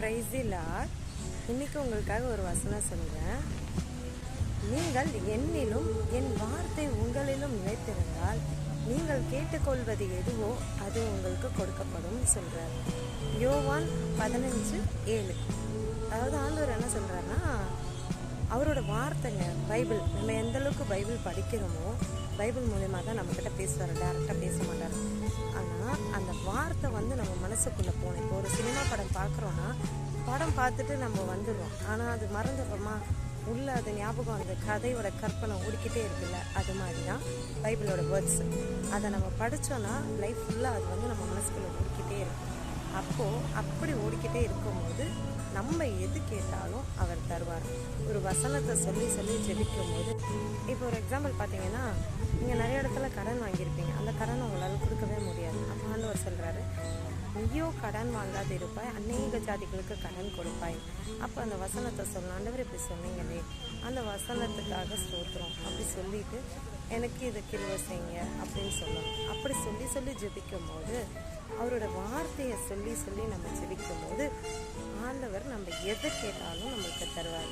Praise the Lord. இன்னைக்கு உங்களுக்காக ஒரு வசனம் சொல்கிறேன். நீங்கள் என்னிலும் என் வார்த்தை உங்களிலும் நிலைத்திருந்தால் நீங்கள் கேட்டுக்கொள்வது எதுவோ அது உங்களுக்கு கொடுக்கப்படும் சொல்கிறார். யோவான் 15:7. அதாவது ஆண்டவர் என்ன சொல்கிறாருன்னா, அவரோட வார்த்தைங்க பைபிள், நம்ம எந்த அளவுக்கு பைபிள் படிக்கிறோமோ பைபிள் மூலயமா தான் நம்மக்கிட்ட பேசுவார், டேரெக்டாக பேச மாட்டார். ஆனால் அந்த வார்த்தை நம்ம மனசுக்குள்ளே போகணும். இப்போ ஒரு சினிமா படம் பார்க்குறோன்னா படம் பார்த்துட்டு நம்ம வந்துடுவோம், ஆனால் அது மறந்துடுறோமா, உள்ள அது ஞாபகம், அந்த கதையோட கற்பனை ஓடிக்கிட்டே இருக்குல்ல. அது மாதிரி தான் பைபிளோட வேர்ட்ஸ். அதை நம்ம படித்தோன்னா லைஃப் ஃபுல்லாக அது நம்ம மனசுக்குள்ளே ஓடிக்கிட்டே இருக்கும். அப்போது அப்படி ஓடிக்கிட்டே இருக்கும்போது நம்ம எது கேட்டாலும் அவர் தருவார். ஒரு வசனத்தை சொல்லி சொல்லி ஜெபிக்கும் போது, இப்போ ஒரு எக்ஸாம்பிள் பார்த்தீங்கன்னா, நீங்கள் நிறைய இடத்துல கடன் வாங்கியிருப்பீங்க, அந்த கடன் உங்களால் கொடுக்கவே முடியாது. அப்போ ஆண்டவர் சொல்கிறாரு, நீயோ கடன் வாங்காது இருப்பாய், அநேக ஜாதிகளுக்கு கடன் கொடுப்பாய். அப்போ அந்த வசனத்தை சொல்லணும். ஆண்டவர் இப்படி சொன்னீங்களே, அந்த வசனத்துக்காக ஸ்தோத்திரம் அப்படி சொல்லிட்டு எனக்கு இதை கிருபை செய்யுங்க அப்படின்னு சொல்லணும். அப்படி சொல்லி சொல்லி ஜெபிக்கும் போது, அவரோட வார்த்தையை சொல்லி சொல்லி நம்ம ஜெபிக்கும் போது ஆண்டவர் நம்ம எதை கேட்டாலும் நம்மளுக்கு தருவார்.